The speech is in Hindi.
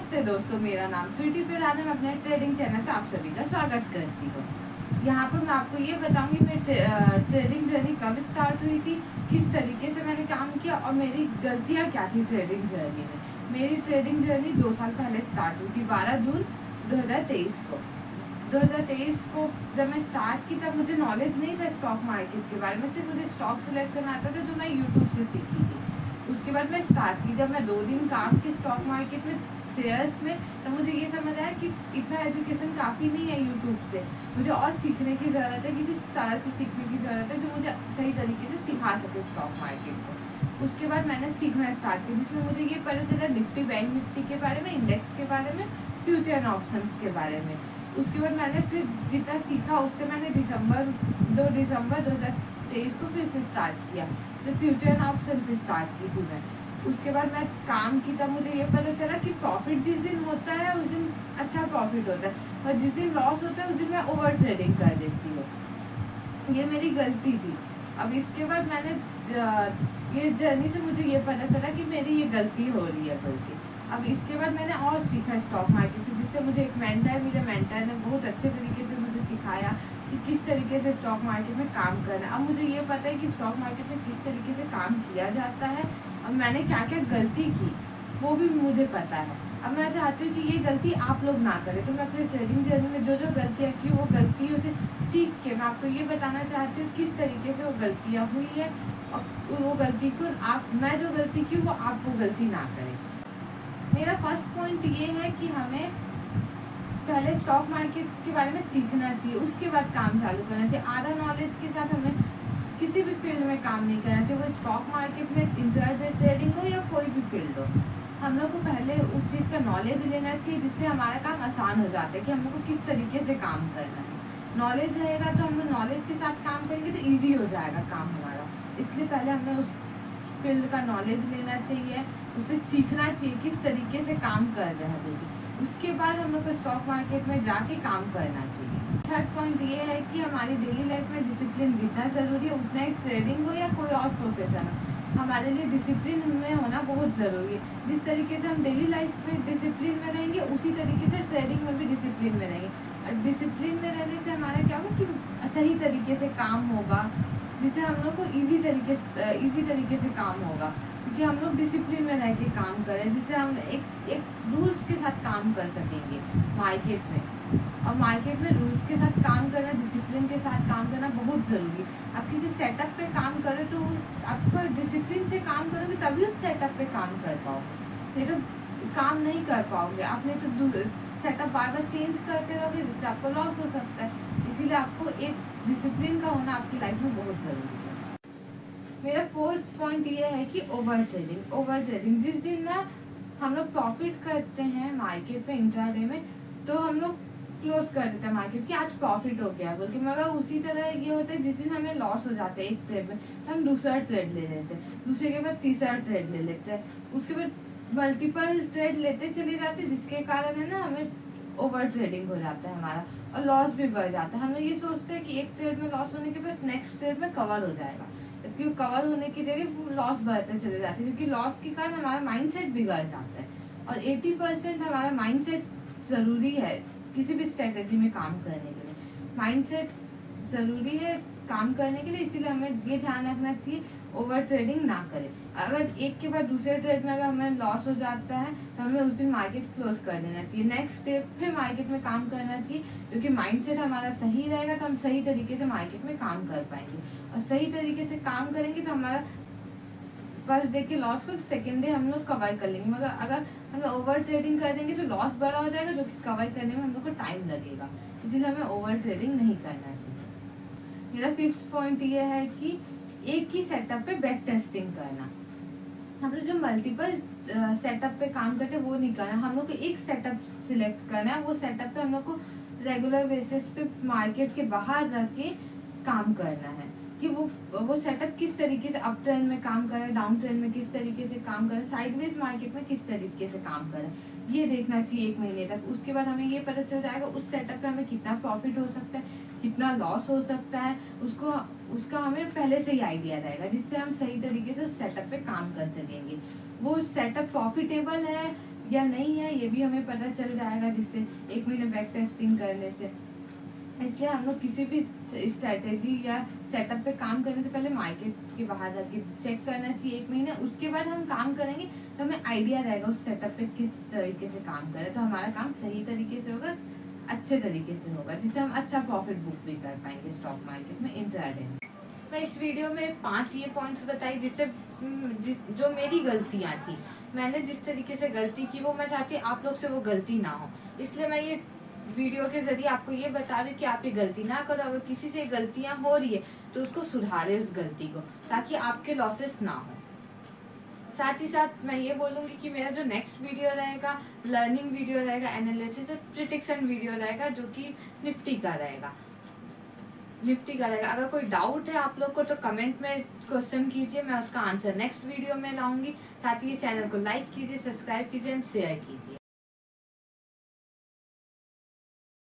नमस्ते दोस्तों, मेरा नाम स्वीटी पिलाने में अपने ट्रेडिंग चैनल पे आप सभी का स्वागत करती हूँ। यहाँ पर मैं आपको ये बताऊंगी मेरी ट्रेडिंग जर्नी कब स्टार्ट हुई थी, किस तरीके से मैंने काम किया और मेरी गलतियाँ क्या थी ट्रेडिंग जर्नी में। मेरी ट्रेडिंग जर्नी 2 साल पहले स्टार्ट हुई थी 12 जून 2023 को। 2023 को जब मैं स्टार्ट की तब मुझे नॉलेज नहीं था स्टॉक मार्केट के बारे में, सिर्फ मुझे स्टॉक सिलेक्शन आता था जो मैं यूट्यूब से सीखी थी। उसके बाद मैं स्टार्ट की, जब मैं 2 दिन काम की स्टॉक मार्केट में शेयर्स में, तो मुझे ये समझ आया कि इतना एजुकेशन काफ़ी नहीं है यूट्यूब से, मुझे और सीखने की ज़रूरत है, किसी सर से सीखने की ज़रूरत है जो मुझे सही तरीके से सिखा सके स्टॉक मार्केट को। उसके बाद मैंने सीखना स्टार्ट किया, जिसमें मुझे ये पता चला निफ्टी बैंक निफ्टी के बारे में, इंडेक्स के बारे में, फ्यूचर एंड ऑप्शंस के बारे में। उसके बाद मैंने फिर जितना सीखा उससे मैंने 2 दिसंबर 2023 को फिर से स्टार्ट किया, तो फ्यूचर एंड ऑप्शन से स्टार्ट की थी मैं। उसके बाद मैं काम की तब मुझे ये पता चला कि प्रॉफिट जिस दिन होता है उस दिन अच्छा प्रॉफिट होता है और जिस दिन लॉस होता है उस दिन मैं ओवर ट्रेडिंग कर देती हूँ। ये मेरी गलती थी। अब इसके बाद मैंने ये जर्नी से मुझे ये पता चला कि मेरी ये गलती हो रही है बल्कि। अब इसके बाद मैंने और सीखा स्टॉक मार्केट से, जिससे मुझे एक मेंटर मिला। मेंटर ने बहुत अच्छे तरीके से मुझे सिखाया कि किस तरीके से स्टॉक मार्केट में काम करना है। अब मुझे ये पता है कि स्टॉक मार्केट में किस तरीके से काम किया जाता है। अब मैंने क्या क्या गलती की वो भी मुझे पता है। अब मैं चाहती हूँ कि ये गलती आप लोग ना करें, तो मैं अपने ट्रेडिंग जर्नी में जो जो गलतियाँ की वो गलतियों से सीख के मैं आपको ये बताना चाहती हूँ किस तरीके से वो गलतियाँ हुई है और वो गलती को मैं जो गलती की वो आप वो गलती ना करें। मेरा फर्स्ट पॉइंट ये है कि हमें पहले स्टॉक मार्केट के बारे में सीखना चाहिए, उसके बाद काम चालू करना चाहिए। आधा नॉलेज के साथ हमें किसी भी फील्ड में काम नहीं करना चाहिए, वो स्टॉक मार्केट में इंट्राडे ट्रेडिंग हो या कोई भी फील्ड हो। हम लोग को पहले उस चीज़ का नॉलेज लेना चाहिए जिससे हमारा काम आसान हो जाता है कि हम लोग को किस तरीके से काम करना है। नॉलेज रहेगा तो हम लोग नॉलेज के साथ काम करेंगे तो ईजी हो जाएगा काम हमारा। इसलिए पहले हमें उस फील्ड का नॉलेज लेना चाहिए, उसे सीखना चाहिए किस तरीके से काम कर रहे हैं लोग। उसके बाद हम लोग को स्टॉक मार्केट में जाके काम करना चाहिए। थर्ड पॉइंट ये है कि हमारी डेली लाइफ में डिसिप्लिन जितना ज़रूरी है उतना ही ट्रेडिंग हो या कोई और प्रोफेशन हो, हमारे लिए डिसिप्लिन में होना बहुत ज़रूरी है। जिस तरीके से हम डेली लाइफ में डिसिप्लिन में रहेंगे उसी तरीके से ट्रेडिंग में भी डिसिप्लिन में रहेंगे। और डिसिप्लिन में रहने से हमारा क्या होगा कि सही तरीके से काम होगा, जिससे हम लोग को इजी तरीके से काम होगा, क्योंकि हम लोग डिसिप्लिन में रह के काम करें, जिससे हम एक रूल्स के साथ काम कर सकेंगे मार्केट में। और मार्केट में रूल्स के साथ काम करना, डिसिप्लिन के साथ काम करना बहुत ज़रूरी है। आप किसी सेटअप पे काम करें तो आपको डिसिप्लिन से काम करोगे तभी उस सेटअप पे काम कर पाओगे, नहीं तो काम नहीं कर पाओगे। आप नहीं तो सेटअप बार बार चेंज करते रहोगे जिससे आपको लॉस हो सकता है। इसीलिए आपको एक डिसिप्लिन का होना आपकी लाइफ में बहुत ज़रूरी है। मेरा फोर्थ पॉइंट ये है कि ओवर ट्रेडिंग जिस दिन ना हम लोग प्रॉफिट करते हैं मार्केट में इंट्राडे में, तो हम लोग क्लोज कर देते हैं मार्केट कि आज प्रॉफिट हो गया बोल के, मगर उसी तरह ये होता है जिस दिन हमें लॉस हो जाता है एक ट्रेड में तो हम दूसरा ट्रेड ले लेते हैं, दूसरे के बाद तीसरा ट्रेड ले लेते हैं, उसके बाद मल्टीपल ट्रेड लेते चले जाते हैं, जिसके कारण है ना हमें ओवर ट्रेडिंग हो जाता है हमारा और लॉस भी बढ़ जाता है। हम लोग ये सोचते हैं कि एक ट्रेड में लॉस होने के बाद नेक्स्ट ट्रेड में कवर हो जाएगा, जबकि कवर होने की जगह वो लॉस बढ़ते चले जाते हैं, क्योंकि लॉस के कारण हमारा माइंडसेट बिगड़ जाता है। और 80% हमारा माइंडसेट ज़रूरी है किसी भी स्ट्रेटेजी में काम करने के लिए। माइंडसेट ज़रूरी है काम करने के लिए, इसीलिए हमें ये ध्यान रखना चाहिए ओवर ट्रेडिंग ना करें। अगर एक के बाद दूसरे ट्रेड में अगर हमें लॉस हो जाता है तो हमें उस दिन मार्केट क्लोज कर देना चाहिए, नेक्स्ट डे फिर मार्केट में काम करना चाहिए, क्योंकि माइंडसेट हमारा सही रहेगा तो हम सही तरीके से मार्केट में काम कर पाएंगे। और सही तरीके से काम करेंगे तो हमारा फर्स्ट डे के लॉस को सेकेंड डे हम लोग कवर कर लेंगे। मगर अगर हम लोग ओवर ट्रेडिंग कर देंगे तो लॉस बड़ा हो जाएगा, जो कि कवर करने में हम लोग को टाइम लगेगा। इसीलिए हमें ओवर ट्रेडिंग नहीं करना चाहिए। मेरा फिफ्थ पॉइंट ये है कि एक ही सेटअप पे बैक टेस्टिंग करना। हम लोग जो मल्टीपल सेटअप पे काम करते हैं वो नहीं करना, हम लोग को एक सेटअप सिलेक्ट करना है। वो सेटअप पे हम लोग को रेगुलर बेसिस पे मार्केट के बाहर रह के काम करना है कि वो सेटअप किस तरीके से अप ट्रेंड में काम कर रहा है, डाउन ट्रेंड में किस तरीके से काम कर रहा है, साइडवेज मार्केट में किस तरीके से काम कर रहा है, ये देखना चाहिए 1 महीने तक। उसके बाद हमें ये पता चल जाएगा उस सेटअप पे हमें कितना प्रॉफिट हो सकता है, कितना लॉस हो सकता है, उसका हमें पहले से ही आइडिया रहेगा, जिससे हम सही तरीके से उस सेटअप पे काम कर सकेंगे। वो सेटअप प्रॉफिटेबल है या नहीं है ये भी हमें पता चल जाएगा, जिससे 1 महीने बैक टेस्टिंग करने से। इसलिए हम लोग किसी भी स्ट्रेटेजी या सेटअप पे काम करने से पहले मार्केट के बाहर जाके चेक करना चाहिए 1 महीने। उसके बाद हम काम करेंगे तो हमें आइडिया रहेगा उस सेटअप पे किस तरीके से काम करें, तो हमारा काम सही तरीके से होगा, अच्छे तरीके से होगा, जिससे हम अच्छा प्रॉफिट बुक भी कर पाएंगे स्टॉक मार्केट में इंट्राडे में। मैं इस वीडियो में 5 ये पॉइंट्स बताई जिससे जो मेरी गलतियाँ थी, मैंने जिस तरीके से गलती की वो मैं चाहती हूँ आप लोग से वो गलती ना हो। इसलिए मैं ये वीडियो के जरिए आपको ये बता रही हूँ कि आप ये गलती ना करो। अगर किसी से गलतियाँ हो रही है तो उसको सुधारे उस गलती को, ताकि आपके लॉसेस ना हो। साथ ही साथ मैं ये बोलूँगी कि मेरा जो नेक्स्ट वीडियो रहेगा लर्निंग वीडियो रहेगा, एनालिसिस प्रिडिक्शन वीडियो रहेगा, जो कि निफ्टी का रहेगा। अगर कोई डाउट है आप लोग को तो कमेंट में क्वेश्चन कीजिए, मैं उसका आंसर नेक्स्ट वीडियो में लाऊंगी। साथ ही ये चैनल को लाइक कीजिए, सब्सक्राइब कीजिए एंड शेयर कीजिए।